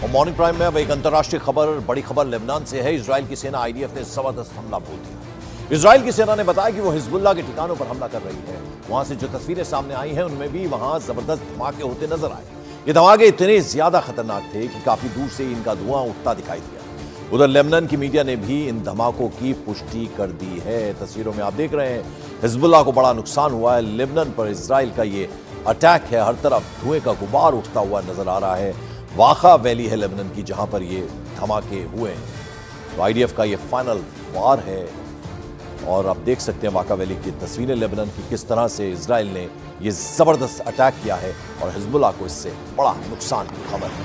और morning prime में अब एक अंतर्राष्ट्रीय खबर, बड़ी खबर लेबनान से है। इजराइल की सेना आईडीएफ ने जबरदस्त हमला बोल दिया। इजराइल की सेना ने बताया कि वो हिजबुल्लाह के ठिकानों पर हमला कर रही है। वहां से जो तस्वीरें सामने आई हैं उनमें भी वहां जबरदस्त धमाके होते नजर आए। ये धमाके इतने ज्यादा खतरनाक थे कि काफी दूर से इनका धुआं उठता दिखाई दिया। उधर लेबनान की मीडिया ने भी इन धमाकों की पुष्टि कर दी है। तस्वीरों में आप देख रहे हैं हिजबुल्लाह को बड़ा नुकसान हुआ है। लेबनान पर इजराइल का ये अटैक है। हर तरफ धुएं का गुबार उठता हुआ नजर आ रहा है। वाखा वैली है लेबनान की, जहां पर ये धमाके हुए हैं। तो आईडीएफ का ये फाइनल वार है और आप देख सकते हैं वाखा वैली की तस्वीरें लेबनान की, किस तरह से इजराइल ने ये जबरदस्त अटैक किया है और हिजबुल्लाह को इससे बड़ा नुकसान की खबर है।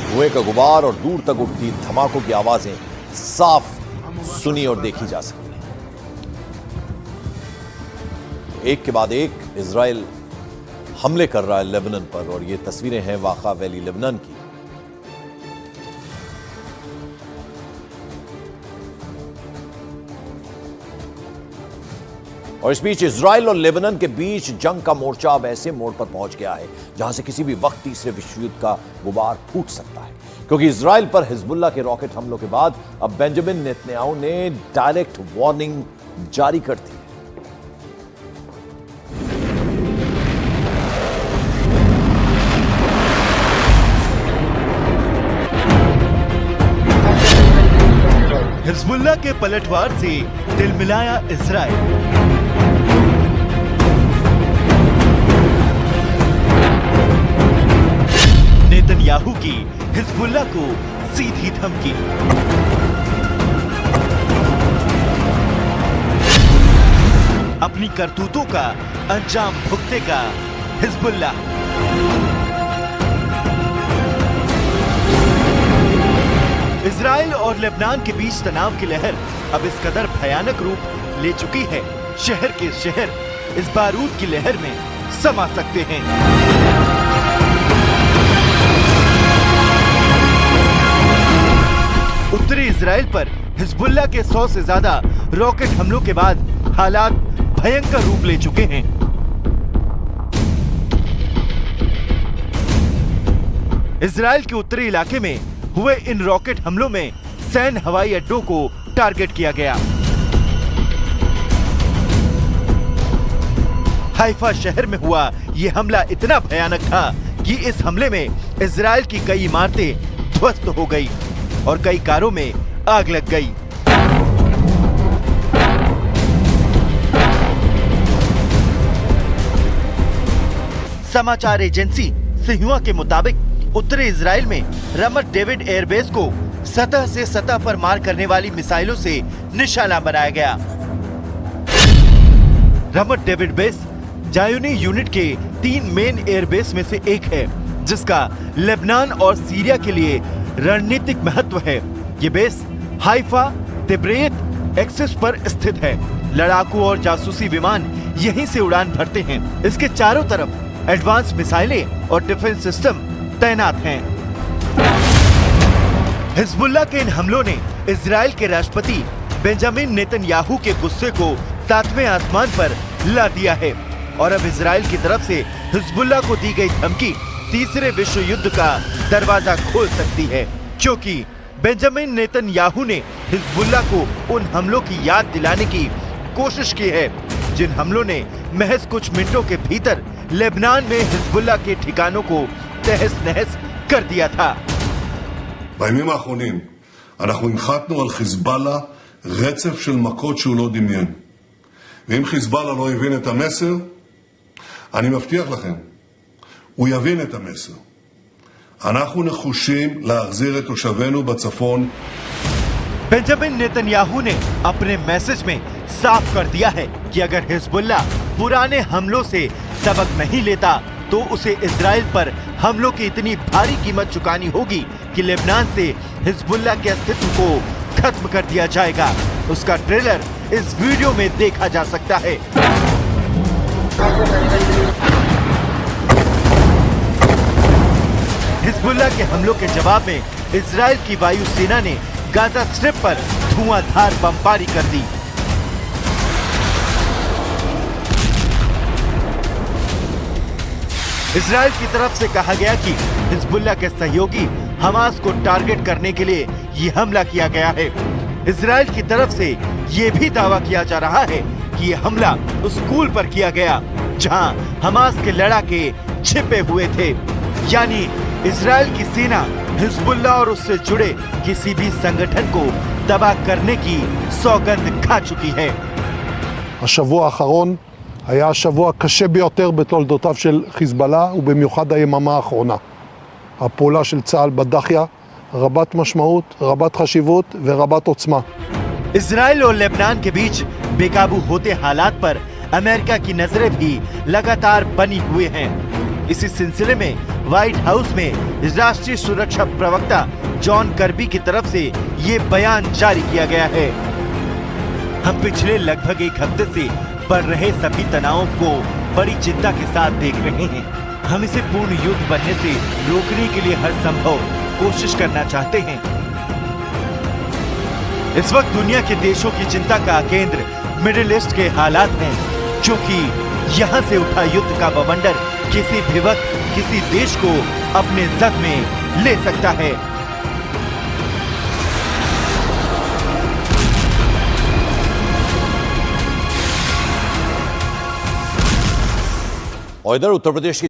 धुएं का गुबार और दूर तक उठती धमाकों की आवाजें साफ सुनी और देखी जा सकती हैं। एक के बाद एक इजराइल हमले कर रहा है लेबनान पर और ये तस्वीरें हैं वाखा वैली लेबनान की। और इस बीच इजराइल और लेबनान के बीच जंग का मोर्चा अब ऐसे मोड़ पर पहुंच गया है जहां से किसी भी वक्त तीसरे विश्व युद्ध का गुबार फूट सकता है, क्योंकि इजराइल पर हिजबुल्लाह के रॉकेट हमलों के बाद अब बेंजामिन नेतन्याहू ने डायरेक्ट वार्निंग जारी कर दी। हिजबुल्लाह के पलटवार से तिलमिलाया इजराइल। नेतन्याहू की हिजबुल्लाह को सीधी धमकी। अपनी करतूतों का अंजाम भुगतेगा हिजबुल्लाह। इजराइल और लेबनान के बीच तनाव की लहर अब इस कदर भयानक रूप ले चुकी है, शहर के शहर इस बारूद की लहर में समा सकते हैं। उत्तरी इजराइल पर हिजबुल्लाह के 100 से ज्यादा रॉकेट हमलों के बाद हालात भयंकर रूप ले चुके हैं। इजराइल के उत्तरी इलाके में हुए इन रॉकेट हमलों में सैन्य हवाई अड्डों को टारगेट किया गया। हाइफा शहर में हुआ यह हमला इतना भयानक था कि इस हमले में इजराइल की कई इमारतें ध्वस्त हो गई और कई कारों में आग लग गई। समाचार एजेंसी सिन्हुआ के मुताबिक उत्तरी इजराइल में रमत डेविड एयरबेस को सतह से सतह पर मार करने वाली मिसाइलों से निशाना बनाया गया। रमत डेविड बेस जायूनी यूनिट के 3 मेन एयरबेस में से एक है, जिसका लेबनान और सीरिया के लिए रणनीतिक महत्व है। ये बेस हाइफा तिब्रेत एक्सिस पर स्थित है। लड़ाकू और जासूसी विमान यहीं से उड़ान भरते हैं। इसके चारों तरफ एडवांस मिसाइलें और डिफेंस सिस्टम तैनात हैं। हिजबुल्लाह के इन हमलों ने इजराइल के राष्ट्रपति बेंजामिन नेतन्याहू के गुस्से को 7वें आसमान पर ला दिया है और अब इजराइल की तरफ से हिजबुल्लाह को दी गई धमकी तीसरे विश्व युद्ध का दरवाजा खोल सकती है, क्योंकि बेंजामिन नेतन्याहू ने हिजबुल्लाह को उन हमलों की याद दिलाने की कोशिश की है जिन हमलों ने महज कुछ मिनटों के भीतर लेबनान में हिजबुल्लाह के ठिकानों को तहस नहस कर दिया था। בימים האחרונים אנחנו הנחתנו על חיזבאללה רצף של מכות שהוא לא דמיין. ואם חיזבאללה לא הבין את המסר, אני מבטיח לכם, הוא יבין את המסר. אנחנו נחושים להחזיר את תושבינו בצפון. बेंजामिन नेतन्याहू ने अपने मैसेज में साफ कर दिया है कि अगर हिजबुल्लाह पुराने हमलों से सबक नहीं लेता तो उसे इजराइल पर हमलों की इतनी भारी कीमत चुकानी होगी कि लेबनान से हिजबुल्लाह के अस्तित्व को खत्म कर दिया जाएगा। उसका ट्रेलर इस वीडियो में देखा जा सकता है। हिजबुल्लाह के हमलों के जवाब में इजराइल की वायुसेना ने गाजा स्ट्रिप पर धुआंधार बमबारी कर दी। इजराइल की तरफ से कहा गया कि हिजबुल्लाह के सहयोगी हमास को टारगेट करने के लिए ये हमला किया गया है। इजराइल की तरफ से ये भी दावा किया जा रहा है कि ये हमला उस स्कूल पर किया गया जहां हमास के लड़ाके छिपे हुए थे। यानी इजराइल की सेना हिजबुल्लाह और उससे जुड़े किसी भी संगठन को तबाह करने की सौगंध खा चुकी है। השבוע האחרון היה השבוע הקשה ביותר בתולדותיו של חיזבאללה, ובמיוחד היממה האחרונה. הפעולה של צה"ל בדחיה רבת משמעות, רבת חשיבות ורבת עוצמה. इजराइल और लेबनान के बीच बेकाबू होते हालात पर अमेरिका की नजरें भी लगातार बनी हुई हैं। इसी सिलसिले में व्हाइट हाउस में राष्ट्रीय सुरक्षा प्रवक्ता जॉन कर्बी की तरफ से ये बयान जारी किया गया है। हम पिछले लगभग एक हफ्ते से बढ़ रहे सभी तनावों को बड़ी चिंता के साथ देख रहे हैं। हम इसे पूर्ण युद्ध बनने से रोकने के लिए हर संभव कोशिश करना चाहते हैं। इस वक्त दुनिया के देशों की चिंता का केंद्र मिडिल ईस्ट के हालात हैं, क्योंकि यहाँ से उठा युद्ध का बवंडर किसी भी वक्त किसी देश को अपने जद में ले सकता है। और इधर उत्तर प्रदेश की